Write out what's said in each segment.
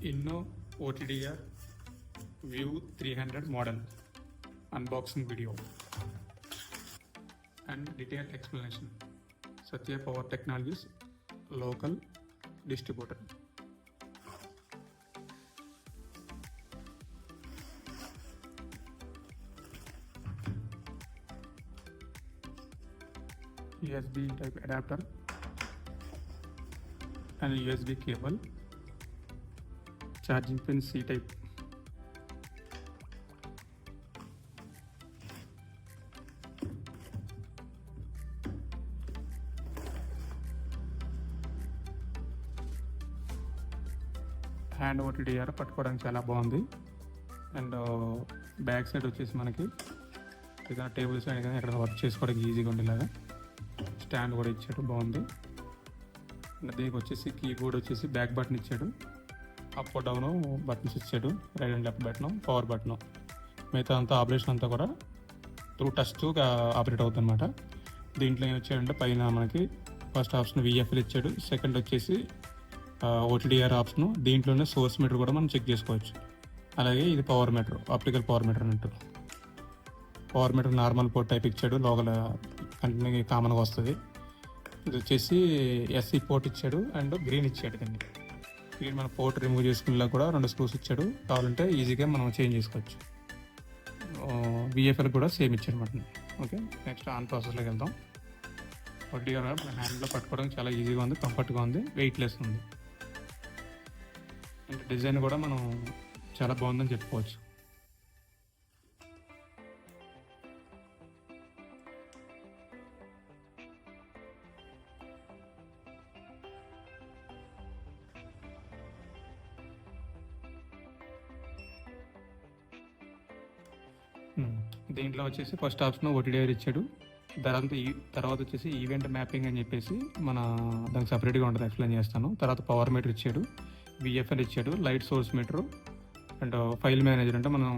Inno OTDR View 300 model unboxing video and detailed explanation. Satya Power Technologies local distributor. USB type adapter and USB cable, charging pin C type. Hand OTDR పట్టుకోవడానికి చాలా బాగుంది. And back side వచ్చేసి మనకి ఏదైనా table side కానీ ఎక్కడ work చేసుకోవడానికి ఈజీగా ఉండేలాగా స్టాండ్ కూడా ఇచ్చాడు, బాగుంది. దీనికి వచ్చేసి కీబోర్డ్ వచ్చేసి బ్యాక్ బటన్ ఇచ్చాడు, అప్ డౌన్ బటన్స్ ఇచ్చాడు, right and left button, power button. మిగతా అంతా ఆపరేషన్ అంతా కూడా త్రూ టచ్గా ఆపరేట్ అవుతుంది అనమాట. దీంట్లో ఏం వచ్చాడంటే పైన మనకి ఫస్ట్ ఆప్షన్ VFL ఇచ్చాడు, సెకండ్ వచ్చేసి OTDR ఆప్షన్. దీంట్లోనే సోర్స్ మీటర్ కూడా మనం చెక్ చేసుకోవచ్చు. అలాగే ఇది power meter, optical power meter అన్నట్టు. Power meter normal port type ఇచ్చాడు, లోపల కంటిన్యూ కామన్గా వస్తుంది. ఇది వచ్చేసి SC పోర్ట్ ఇచ్చాడు అండ్ గ్రీన్ ఇచ్చాడు. దీన్ని గ్రీన్ మన పోర్ట్ రిమూవ్ చేసుకునేలా కూడా 2 స్క్రూస్ ఇచ్చాడు, కావాలంటే ఈజీగా మనం చేంజ్ చేసుకోవచ్చు. VFL కూడా సేమ్ ఇచ్చాడు అనమాట. ఓకే, నెక్స్ట్ ఆన్ ప్రాసెస్లోకి వెళ్దాం. OTDR హ్యాండ్లో పట్టుకోవడం చాలా ఈజీగా ఉంది, కంఫర్ట్గా ఉంది, వెయిట్లెస్ ఉంది. అండ్ డిజైన్ కూడా మనం చాలా బాగుందని చెప్పుకోవచ్చు. దీంట్లో వచ్చేసి ఫస్ట్ ఆప్షన్ OTDR ఇచ్చాడు. తర్వాత వచ్చేసి ఈవెంట్ మ్యాపింగ్ అని చెప్పేసి మన దానికి సపరేట్గా ఉంటుంది, ఎక్స్ప్లెయిన్ చేస్తాను. తర్వాత పవర్ మీటర్ ఇచ్చాడు, VFL ఇచ్చాడు, light source metre and file manager. అంటే మనం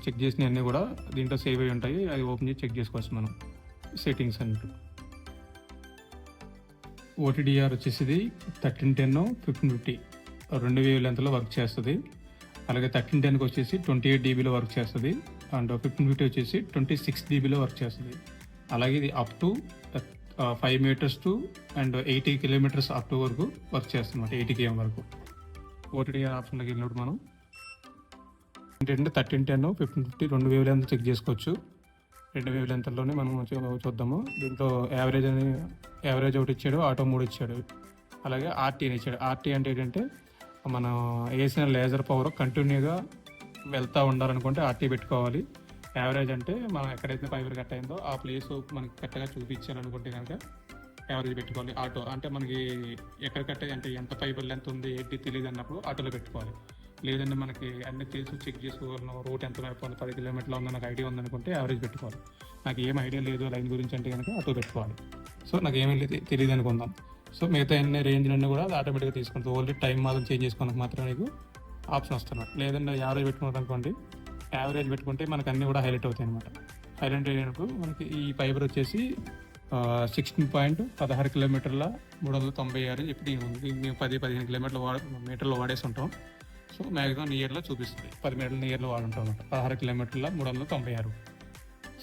చెక్ చేసినవి అన్నీ కూడా దీంట్లో సేవ్ అయి ఉంటాయి, అది ఓపెన్ చేసి చెక్ చేసుకోవచ్చు మనం, సెట్టింగ్స్ అన్నట్టు. OTDR వచ్చేసి 1310 1550 2 వేవ్ లెంత్లో వర్క్ చేస్తుంది. అలాగే 1310కి వచ్చేసి 28 dBలో వర్క్ చేస్తుంది. అండ్ 1550 వచ్చేసి 26 dBలో వర్క్ చేస్తుంది. అలాగే ఇది up to 5 meters to and 80 kilometers up to వరకు వర్క్ చేస్తుంది, 80 km వరకు. OTDR ఆప్షన్లోకి వెళ్ళినప్పుడు మనం ఏంటంటే 1310 1550 2 వేవ్ లెంత్ చెక్ చేసుకోవచ్చు. 2 వేవ్ లెంత్లోనే మనం చూద్దాము. దీంట్లో యావరేజ్ ఒకటి ఇచ్చాడు, ఆటో 3 ఇచ్చాడు. అలాగే RT అని ఇచ్చాడు. RT అంటే ఏంటంటే మనం వేసిన లేజర్ పవర్ కంటిన్యూగా వెళ్తూ ఉండాలనుకుంటే RT పెట్టుకోవాలి. యావరేజ్ అంటే మనం ఎక్కడైతే ఫైబర్ కట్ అయిందో ఆ ప్లేస్ మనకి కరెక్ట్గా చూపించాలనుకుంటే కనుక యావరేజ్ పెట్టుకోవాలి. ఆటో అంటే మనకి ఎక్కడ కట్ అయ్యి అంటే ఎంత ఫైబర్ లెంత్ ఉంది ఏంటి తెలియదు అన్నప్పుడు ఆటోలో పెట్టుకోవాలి. లేదంటే మనకి అన్ని తెలుసు చెక్ చేసుకోగలను, రూట్ ఎంత వైపు ఉంది, 10 kilometers ఉంది, నాకు ఐడియా ఉందనుకుంటే యావరేజ్ పెట్టుకోవాలి. నాకు ఏం ఐడియా లేదు లైన్ గురించి అంటే కనుక ఆటో పెట్టుకోవాలి. సో నాకు ఏమీ తెలియదు అనుకుందాం. సో మిగతా అన్ని రేంజ్ అన్నీ కూడా ఆటోమేటిక్గా తీసుకుంటుంది. ఓన్లీ టైం మాత్రం చేంజ్ చేసుకోవడానికి మాత్రమే నీకు ఆప్షన్ వస్తున్నాయి. లేదంటే యావరేజ్ పెట్టుకున్నాడు అనుకోండి, యావరేజ్ పెట్టుకుంటే మనకు అన్నీ కూడా హైలైట్ అవుతాయి అనమాట. హైలైట్ అయినప్పుడు మనకి ఈ ఫైబర్ వచ్చేసి 16.16 kilometers 396 ఇప్పుడు మేము 10-15 మీటర్లు వాడేసి ఉంటాం. సో మ్యాక్సిమం నియర్లో చూపిస్తుంది, 10 మీటర్ల నియర్లో వాడుంటాం అనమాట. 16 kilometers 396.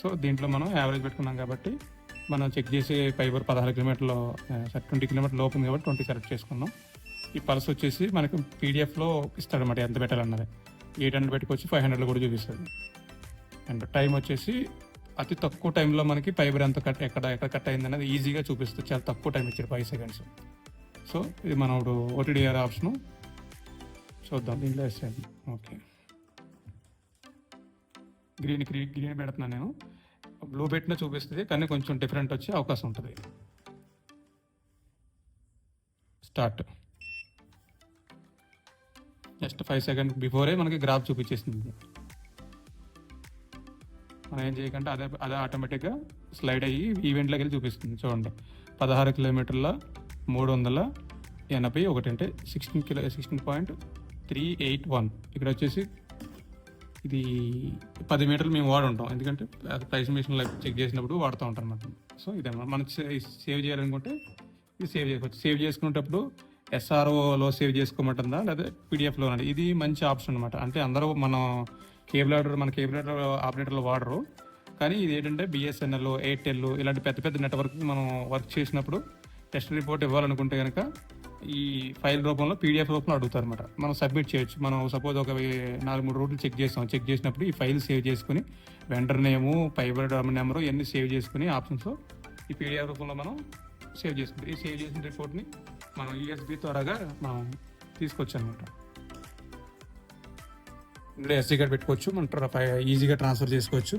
సో దీంట్లో మనం యావరేజ్ పెట్టుకున్నాం కాబట్టి మనం చెక్ చేసే ఫైబర్ 16 kilometers 20 kilometers లోపు ఉంది కాబట్టి 20 సెలెక్ట్ చేసుకున్నాం. ఈ పల్స్ వచ్చేసి మనకి PDFలో ఇస్తాడనమాట, ఎంత పెట్టాలన్నది. 800 పెట్టుకొచ్చి 500 కూడా చూపిస్తుంది. అండ్ టైం వచ్చేసి అతి తక్కువ టైంలో మనకి ఫైబర్ ఎంత ఎక్కడ కట్ అయింది అనేది ఈజీగా చూపిస్తుంది. చాలా తక్కువ టైం ఇచ్చారు, 5 seconds. సో ఇది మనం ఇప్పుడు OTDR ఆప్షను చూద్దాం. దీంట్లో వేసేది ఓకే. గ్రీన్ పెడుతున్నాను నేను, బ్లూ పెట్టినా చూపిస్తుంది కానీ కొంచెం డిఫరెంట్ వచ్చే అవకాశం ఉంటుంది. స్టార్ట్. జస్ట్ 5 seconds బిఫోరే మనకి గ్రాఫ్ చూపించేస్తుంది. మనం ఏం చేయకుండా అదే ఆటోమేటిక్గా స్లైడ్ అయ్యి ఈవెంట్లోకి వెళ్ళి చూపిస్తుంది. చూడండి, 16 kilometers 381 అంటే 16.381. ఇక్కడ వచ్చేసి ఇది 10 మీటర్లు మేము వాడుంటాం, ఎందుకంటే ప్రైస్ మిషన్లో చెక్ చేసినప్పుడు వాడుతూ ఉంటాం అన్నమాట. సో ఇదన్నమాట. మనం సేవ్ చేయాలనుకుంటే ఇది సేవ్ చేసుకోవచ్చు. సేవ్ చేసుకునేటప్పుడు ఎస్ఆర్ఓలో సేవ్ చేసుకోమంటుందా లేదా పీడిఎఫ్లో అండి. ఇది మంచి ఆప్షన్ అనమాట. అంటే అందరూ మన కేబుల్ ఆపరేటర్లు వాడరు, కానీ ఇది ఏంటంటే బిఎస్ఎన్ఎల్, ఎయిర్టెల్ ఇలాంటి పెద్ద పెద్ద నెట్వర్క్ మనం వర్క్ చేసినప్పుడు టెస్ట్ రిపోర్ట్ ఇవ్వాలనుకుంటే కనుక ఈ ఫైల్ రూపంలో పీడిఎఫ్ రూపంలో అడుగుతారు అనమాట. మనం సబ్మిట్ చేయొచ్చు. మనం సపోజ్ ఒక 4-3 రూట్లు చెక్ చేసినప్పుడు ఈ ఫైల్ సేవ్ చేసుకుని వెండర్ నేము, ఫైబర్ నెంబరు ఇవన్నీ సేవ్ చేసుకుని ఆప్షన్స్ ఈ పీడిఎఫ్ రూపంలో మనం సేవ్ చేసుకుంటాం. ఈ సేవ్ చేసిన రిపోర్ట్ని మనం యూఎస్బి ద్వారాగా మనం తీసుకోవచ్చు అనమాట. ఇందులో ఎస్డీ కార్డ్ పెట్టుకోవచ్చు, మనం ఈజీగా ట్రాన్స్ఫర్ చేసుకోవచ్చు.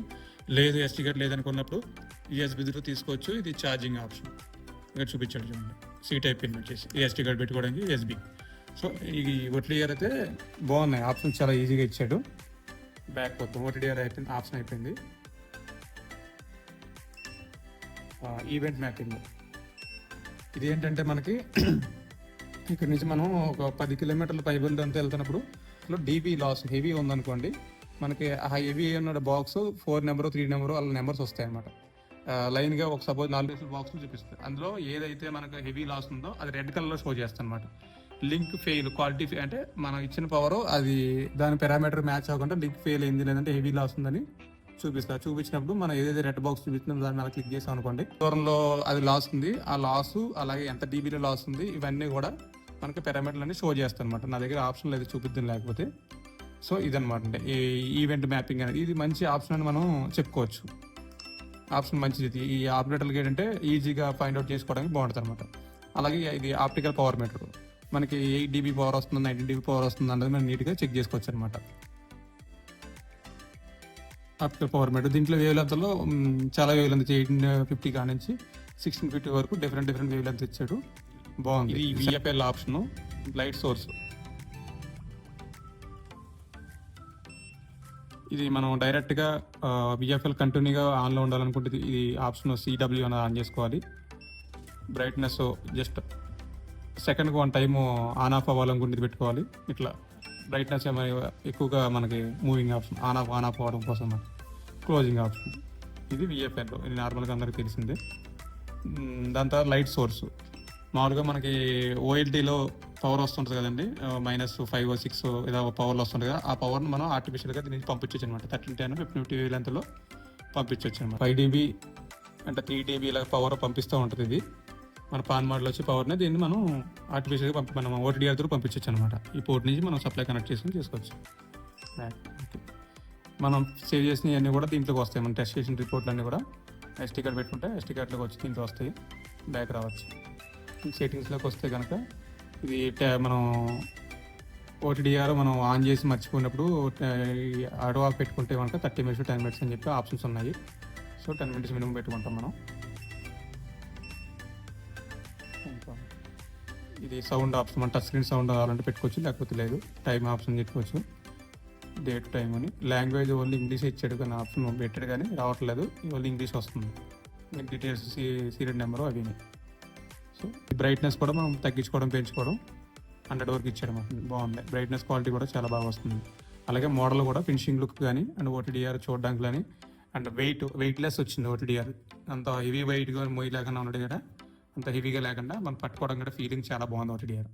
లేదు ఎస్డీ కార్డ్ లేదనుకున్నప్పుడు యూఎస్బి ద్వారా తీసుకోవచ్చు. ఇది ఛార్జింగ్ ఆప్షన్ ఇక్కడ చూపించాడు చూడండి. సి టైప్ పిన్ వచ్చేసి ఈ ఎస్డీ కార్డ్ పెట్టుకోవడానికి యూఎస్బి. సో ఈ ఓటీడీఆర్ అయితే బాగున్నాయి, ఆప్షన్ చాలా ఈజీగా ఇచ్చాడు. బ్యాక్ మొత్తం ఓటీడీఆర్ అయిపోయింది, ఆప్షన్ అయిపోయింది. ఈవెంట్ మ్యాపింగ్ ఇది ఏంటంటే మనకి ఇక్కడ నుంచి మనం ఒక 10 కిలోమీటర్ల పైబుల్ అంతా వెళ్తున్నప్పుడు డీబీ లాస్ హెవీ ఉందనుకోండి, మనకి ఆ హెవీ ఉన్న బాక్స్ 4 నెంబరు 3 నెంబరు అలా నెంబర్స్ వస్తాయి అనమాట. లైన్గా ఒక సపోజ్ 4 బాక్సులు చూపిస్తుంది. అందులో ఏదైతే మనకు హెవీ లాస్ ఉందో అది రెడ్ కలర్లో షో చేస్తుంది అనమాట. లింక్ ఫెయిల్, క్వాలిటీ అంటే మనం ఇచ్చిన పవర్ అది దాని పారామీటర్ మ్యాచ్ అవ్వకుండా లింక్ ఫెయిల్ అయింది, లేదంటే హెవీ లాస్ ఉందని చూపించినప్పుడు మనం ఏదైతే రెడ్ బాక్స్ చూపించిందో దాన్ని అలా క్లిక్ చేసాం అనుకోండి, దూరంలో అది లాస్ ఉంది, ఆ లాసు అలాగే ఎంత డీబీలో లాస్ ఉంది ఇవన్నీ కూడా మనకి పారామీటర్లు అన్ని షో చేస్తాను అనమాట. నా దగ్గర ఆప్షన్ లేదు చూపిద్దాం లేకపోతే. సో ఇదనమాట అంటే ఈ ఈవెంట్ మ్యాపింగ్ అనేది ఇది మంచి ఆప్షన్ అని మనం చెప్పుకోవచ్చు. ఆప్షన్ మంచిది. ఈ ఆపరేటర్లకి ఏంటంటే ఈజీగా ఫైండ్ అవుట్ చేసుకోవడానికి బాగుంటుంది అనమాట. అలాగే ఇది ఆప్టికల్ పవర్ మీటర్, మనకి 8 dB పవర్ వస్తుంది, 19 dB పవర్ వస్తుంది అన్నది మనం నీట్గా చెక్ చేసుకోవచ్చు అనమాట. ఆప్టికల్ పవర్ మీటర్ దీంట్లో వేవ్ లెంత్లో చాలా వేవ్ లెంత్ 1850 కాడ నుంచి 1650 వరకు డిఫరెంట్ వేవ్ లెంత్ ఇచ్చాడు, బాగుంది. ఇది విఎఫ్ఎల్ ఆప్షను, లైట్ సోర్స్. ఇది మనం డైరెక్ట్గా విఎఫ్ఎల్ కంటిన్యూగా ఆన్లో ఉండాలనుకుంటే ఇది ఆప్షన్ సిడబ్ల్యూ అని ఆన్ చేసుకోవాలి. బ్రైట్నెస్ జస్ట్ సెకండ్కి 1 టైము ఆన్ ఆఫ్ అవ్వాలనుకుంటే ఇది పెట్టుకోవాలి. ఇట్లా బ్రైట్నెస్ ఎక్కువగా మనకి మూవింగ్ ఆప్షన్, ఆన్ ఆఫ్ అవ్వడం కోసం. క్లోజింగ్ ఆప్షన్ ఇది విఎఫ్ఎల్, ఇది నార్మల్గా అందరికీ తెలిసిందే. దాని తర్వాత లైట్ సోర్స్, మామూలుగా మనకి ఓఎల్టీలో పవర్ వస్తుంటుంది కదండి, -5 or 6 ఏదో పవర్లో వస్తుంది కదా, ఆ పవర్ని మనం ఆర్టిఫిషియల్గా దీని నుంచి పంపించవచ్చు అనమాట. 1310 1550 లెంత్లో పంపించవచ్చు అనమాట. 5 dB అంటే 3 dB ఇలా పవర్ పంపిస్తూ ఉంటుంది. ఇది మన పాన్ మోడ్లో వచ్చే పవర్ని దీన్ని మనం ఆర్టిఫిషియల్గా మనం ఓటీడీఆర్ ద్వారా పంపించవచ్చు అనమాట. ఈ పోర్ట్ నుంచి మనం సప్లై కనెక్ట్ చేసుకుని చేసుకోవచ్చు. మనం సేవ్ చేసినవన్నీ కూడా దీంట్లోకి వస్తాయి. మనం టెస్ట్ చేసిన రిపోర్ట్లు అన్నీ కూడా ఎస్టీ కార్డ్ పెట్టుకుంటే ఎస్టీ కార్డ్లోకి వచ్చి దీంట్లో వస్తాయి, బ్యాక్ రావచ్చు. సెట్టింగ్స్లోకి వస్తే కనుక ఇది మనం ఓటీడీఆర్ మనం ఆన్ చేసి మర్చిపోయినప్పుడు ఆటో ఆఫ్ పెట్టుకుంటే కనుక 30 minutes 10 minutes అని చెప్పి ఆప్షన్స్ ఉన్నాయి. సో 10 minutes మినిమం పెట్టుకుంటాం మనం. ఇది సౌండ్ ఆప్షన్, మన టచ్ స్క్రీన్ సౌండ్ కావాలంటే పెట్టుకోవచ్చు, లేకపోతే లేదు. టైం ఆప్షన్ పెట్టుకోవచ్చు, డేట్ టైం అని. లాంగ్వేజ్ ఓన్లీ ఇంగ్లీష్ ఇచ్చాడు కానీ ఆప్షన్ పెట్టాడు కానీ రావట్లేదు, ఓన్లీ ఇంగ్లీష్ వస్తుంది. డీటెయిల్స్ సీరియల్ నెంబరు అవి. సో బ్రైట్నెస్ కూడా మనం తగ్గించుకోవడం పెంచుకోవడం 100 వరకు ఇచ్చాడు మాకు, బాగుంది. బ్రైట్నెస్ క్వాలిటీ కూడా చాలా బాగా వస్తుంది. అలాగే మోడల్ కూడా ఫినిషింగ్ లుక్ కానీ అండ్ ఓటీడీఆర్ చూడడానికి కానీ అండ్ వెయిట్లెస్ వచ్చింది. ఓటీడీఆర్ అంత హెవీ వెయిట్గా మొయ్యి లేకుండా ఉన్నాడు కదా, అంత హెవీగా లేకుండా మనం పట్టుకోవడం కూడా ఫీలింగ్ చాలా బాగుంది ఓటీడీఆర్.